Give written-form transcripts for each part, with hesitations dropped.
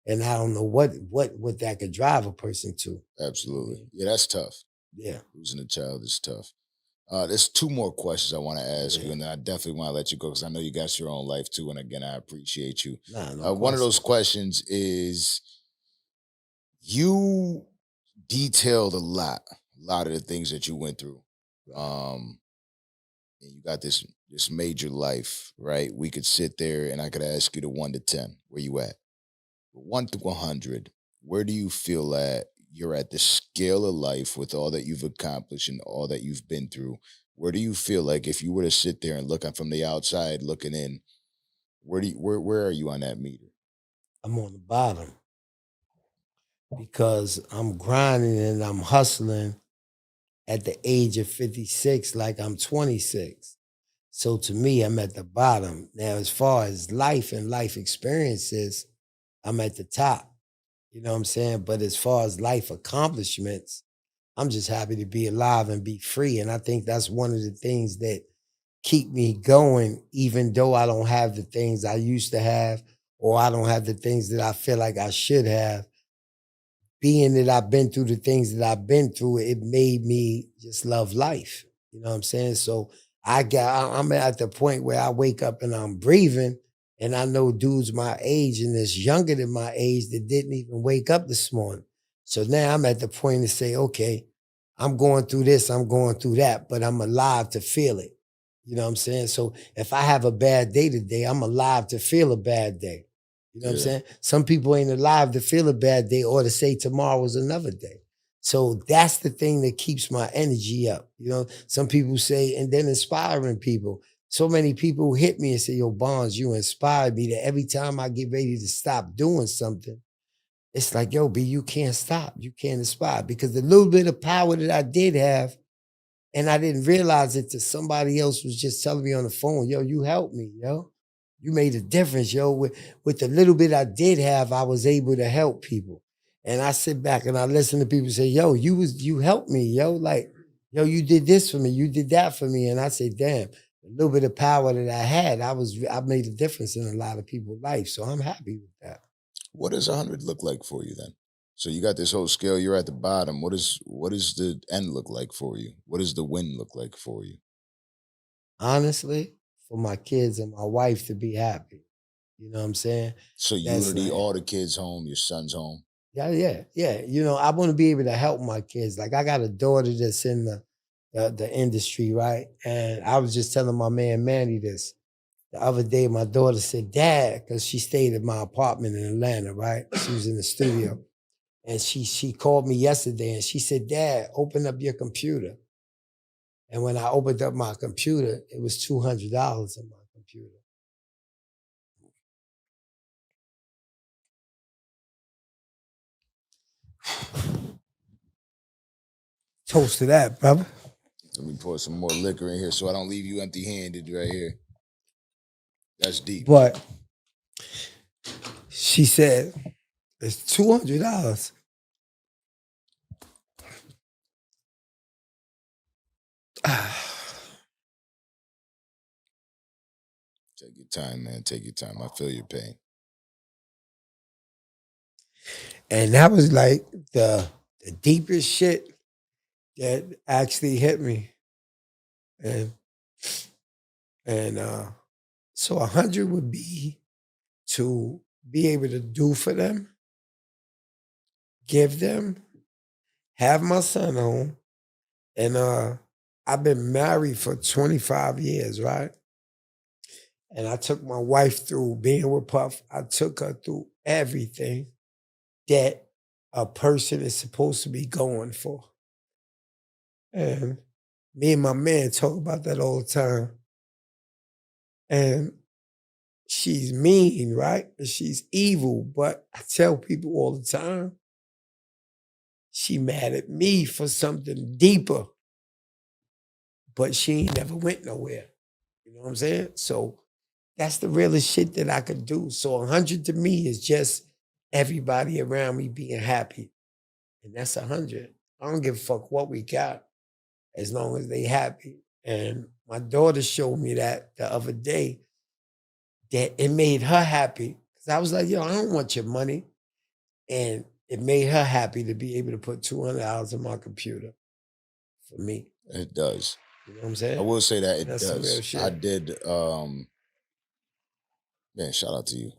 And I don't know what that could drive a person to. Absolutely. Yeah, that's tough. Yeah. Losing a child is tough. There's two more questions I want to ask you, Yeah. and then I definitely want to let you go because I know you got your own life too. And again, I appreciate you. Nah, no One of question. those questions is you detailed a lot of the things that you went through. Um, and you got this major life, right? We could sit there and I could ask you the 1 to 10, where you at? 1 to 100, where do you feel that you're at the scale of life with all that you've accomplished and all that you've been through? Where do you feel like if you were to sit there and look at from the outside looking in, where are you on that meter? I'm on the bottom because I'm grinding and I'm hustling at the age of 56 like I'm 26. So to me, I'm at the bottom. Now, as far as life and life experiences, I'm at the top. You know what I'm saying? But as far as life accomplishments, I'm just happy to be alive and be free. And I think that's one of the things that keep me going, even though I don't have the things I used to have, or I don't have the things that I feel like I should have. Being that I've been through the things that I've been through, it made me just love life. You know what I'm saying? So I'm at the point where I wake up and I'm breathing, and I know dudes my age and that's younger than my age that didn't even wake up this morning. So now I'm at the point to say, okay, I'm going through this, I'm going through that, but I'm alive to feel it. You know what I'm saying? So if I have a bad day today, I'm alive to feel a bad day. You know what I'm Yeah. saying? Some people ain't alive to feel a bad day or to say tomorrow is another day. So that's the thing that keeps my energy up. You know, some people say, and then inspiring people. So many people hit me and say, yo, Bonds, you inspired me that every time I get ready to stop doing something, it's like, yo, B, you can't stop. You can't inspire. Because the little bit of power that I did have, and I didn't realize it till somebody else was just telling me on the phone, yo, you helped me, yo. You made a difference, yo. With the little bit I did have, I was able to help people. And I sit back and I listen to people say, yo, you helped me, yo. Like, yo, you did this for me, you did that for me. And I say, damn, a little bit of power that I had, I made a difference in a lot of people's life. So I'm happy with that. What does 100 look like for you then? So you got this whole scale, you're at the bottom. What does the end look like for you? What does the win look like for you? Honestly, for my kids and my wife to be happy. You know what I'm saying? So That's unity, like, all the kids home, your son's home. yeah, yeah, yeah. You know, I want to be able to help my kids. Like I got a daughter that's in the industry, right? And I was just telling my man Manny this the other day. My daughter said, "Dad," because she stayed at my apartment in Atlanta, right? She was in the studio, and she called me yesterday, and she said, "Dad, open up your computer." And when I opened up my computer, it was $200 in my computer. Toast to that, brother. Let me pour some more liquor in here so I don't leave you empty handed right here. That's deep. But she said, it's $200. Take your time, man. Take your time. I feel your pain. And that was like the deepest shit that actually hit me. And and so 100 would be to be able to do for them, give them, have my son home. And I've been married for 25 years, right? And I took my wife through being with Puff. I took her through everything that a person is supposed to be going for. And me and my man talk about that all the time. And she's mean, right? And she's evil. But I tell people all the time, she mad at me for something deeper. But she ain't never went nowhere. You know what I'm saying? So that's the realest shit that I could do. So 100 to me is just everybody around me being happy. And that's 100. I don't give a fuck what we got as long as they happy. And my daughter showed me that the other day that it made her happy. Cause I was like, yo, I don't want your money. And it made her happy to be able to put $200 in my computer for me. It does. You know what I'm saying? I will say that it That's some real does. shit. I did. Man, shout out to you.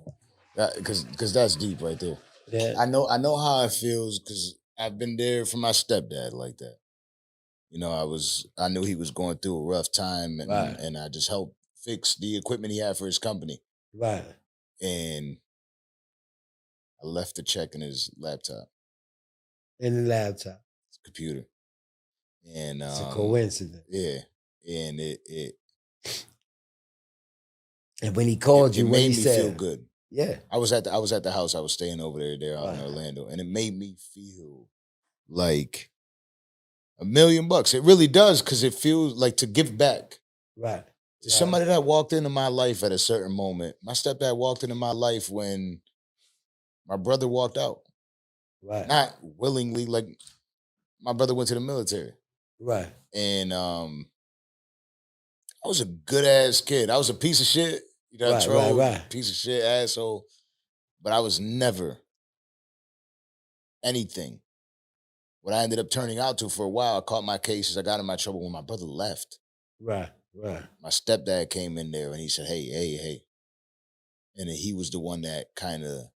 That because that's deep right there. Yeah. I know how it feels because I've been there for my stepdad like that. You know, I knew he was going through a rough time, and Right. and I just helped fix the equipment he had for his company. Right. And I left the check in his laptop, In the laptop. his computer, and It's a coincidence. yeah, and it And when he called you, it what made he me said, feel good. yeah. I was at the house. I was staying over there out in Right. Orlando, and it made me feel like $1,000,000. It really does because it feels like to give back Right. to somebody that walked into my life at a certain moment. My stepdad walked into my life when my brother walked out, Right. not willingly. Like my brother went to the military, Right. and I was a good ass kid. I was a piece of shit. You know, Right. piece of shit asshole, but I was never anything. What I ended up turning out to for a while, I caught my cases. I got in my trouble when my brother left. Right. Right. My stepdad came in there and he said, hey. And then he was the one that kind of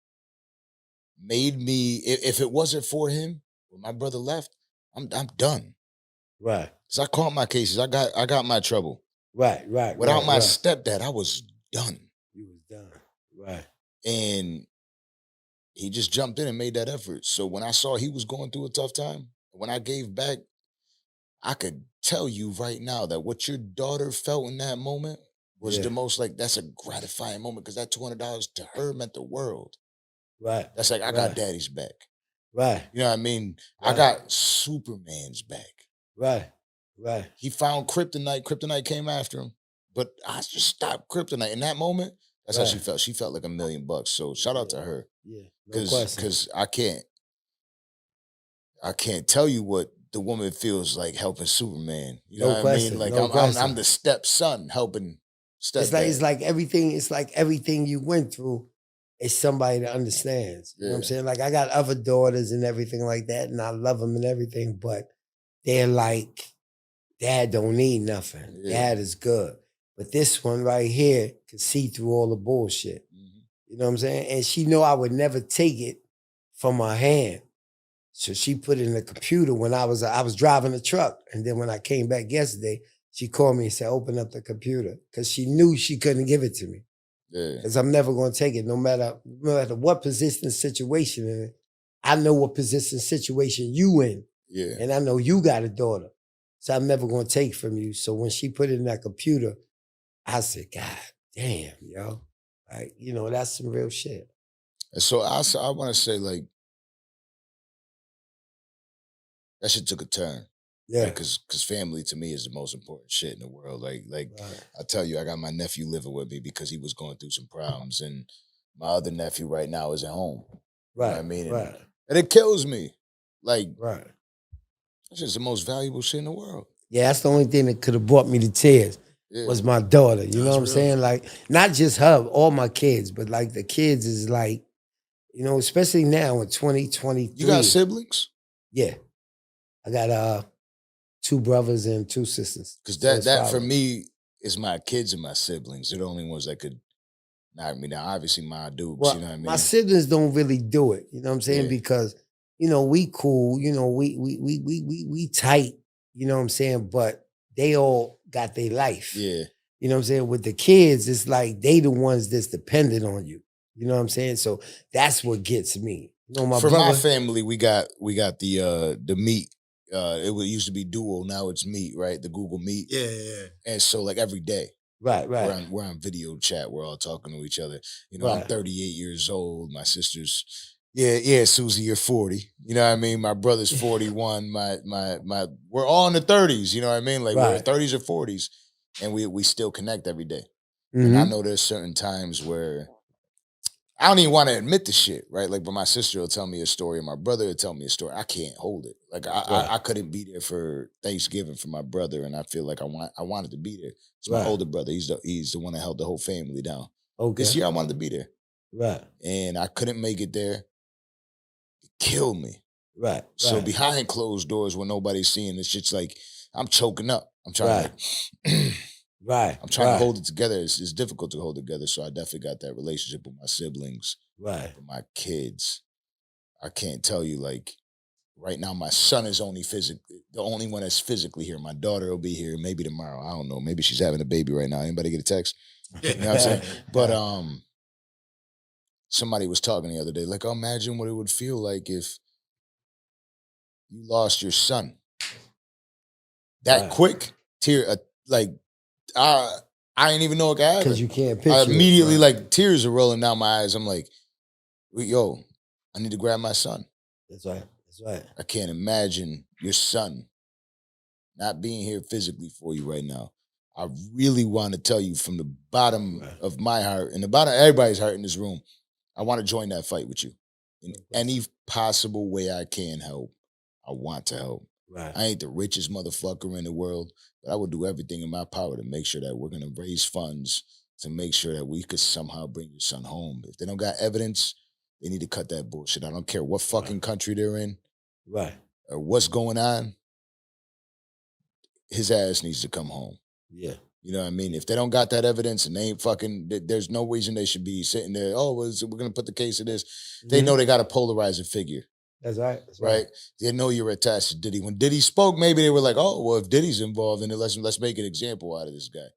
made me, if it wasn't for him, when my brother left, I'm done. Right. Because I caught my cases. I got my trouble. Right. Without my stepdad, I was done. You was done. Right. And he just jumped in and made that effort. So when I saw he was going through a tough time, when I gave back, I could tell you right now that what your daughter felt in that moment was Yeah. the most like that's a gratifying moment because that $200 to her meant the world. Right. That's like I got daddy's back. Right. You know what I mean? Right. I got Superman's back. Right. Right. He found kryptonite. Kryptonite came after him, but I just stopped kryptonite in that moment. That's how she felt. She felt like $1,000,000. So shout out to her. Yeah. No question. Because I can't tell you what the woman feels like helping Superman. You know No what question, I mean? Like no I'm question. the stepson helping stepdad. It's like everything you went through is somebody that understands. You know what I'm Yeah. saying? Like I got other daughters and everything like that, and I love them and everything, but they're like, Dad don't need nothing. Yeah. Dad is good. But this one right here can see through all the bullshit. Mhm. You know what I'm saying? And she know I would never take it from her hand. So she put it in the computer when I was driving a truck. And then when I came back yesterday, she called me and said, open up the computer. Because she knew she couldn't give it to me. Yeah. Because I'm never going to take it, no matter what position situation in it. I know what position situation you in. Yeah. And I know you got a daughter. So I'm never going to take from you. So when she put it in that computer, I said, God damn, yo. Like, you know, that's some real shit. And so I want to say like that shit took a turn. Yeah. Because family to me is the most important shit in the world. Like Right. I tell you, I got my nephew living with me because he was going through some problems, and my other nephew right now is at home. You know what I mean? And it kills me. Like Right. that's just the most valuable shit in the world. Yeah, that's the only thing that could have brought me to tears was my daughter. You know what I'm saying? Like, not just her, all my kids, but like the kids is like, you know, especially now in 2023. You got siblings? Yeah. I got 2 brothers and 2 sisters. Because So it's that 5 for of them. me is my kids and my siblings. They're the only ones that could knock me down. Obviously my dukes, Well, you know what I mean? my siblings don't really do it. You know what I'm saying? Yeah. Because, you know, we cool, you know, we tight, you know what I'm saying? But they all got their life. Yeah. You know what I'm saying? With the kids, it's like they the ones that's dependent on you. You know what I'm saying? So that's what gets me. You know, my my family, we got the meet. It used to be Duo, now it's Meet, right? The Google Meet. Yeah. And so like every day, Right. we're on video chat. We're all talking to each other. You know, I'm 38 years old. My sister's, Susie, you're 40. You know what I mean? My brother's 41. We're all in the 30s. You know what I mean? Like we're 30s or 40s, and we still connect every day. And I know there's certain times where I don't even want to admit the shit, right? Like, but my sister will tell me a story, and my brother will tell me a story. I can't hold it. Like, I couldn't be there for Thanksgiving for my brother, and I feel like I wanted to be there. It's my older brother. He's the one that held the whole family down. Okay. This year, I wanted to be there. Right. And I couldn't make it there. kill me. Right. So right. behind closed doors when nobody's seeing, this shit's like, I'm choking up. I'm trying to Right. I'm trying to hold it together. It's difficult to hold together. So I definitely got that relationship with my siblings, Right. with my kids. I can't tell you, like, right now, my son is the only one that's physically here. My daughter will be here maybe tomorrow. I don't know. Maybe she's having a baby right now. Anybody get a text? You know what I'm saying? But somebody was talking the other day, like, oh, imagine what it would feel like if you lost your son that Right. quick. Like, I didn't even know it could happen. Because you can't picture I it, immediately, right. like, tears are rolling down my eyes. I'm like, yo, I need to grab my son. That's right. That's right. I can't imagine your son not being here physically for you right now. I really want to tell you from the bottom Right. of my heart and the bottom of everybody's heart in this room, I want to join that fight with you in any possible way I can help. I want to help. Right. I ain't the richest motherfucker in the world, but I will do everything in my power to make sure that we're going to raise funds to make sure that we could somehow bring your son home. If they don't got evidence, they need to cut that bullshit. I don't care what fucking country they're in Right. or what's going on. His ass needs to come home. Yeah. You know what I mean? If they don't got that evidence and they ain't fucking, there's no reason they should be sitting there. Oh, well, we're going to put the case of this. They know they got a polarizing figure. That's right. That's right? They know you're attached to Diddy. When Diddy spoke, maybe they were like, oh, well, if Diddy's involved in it, let's make an example out of this guy.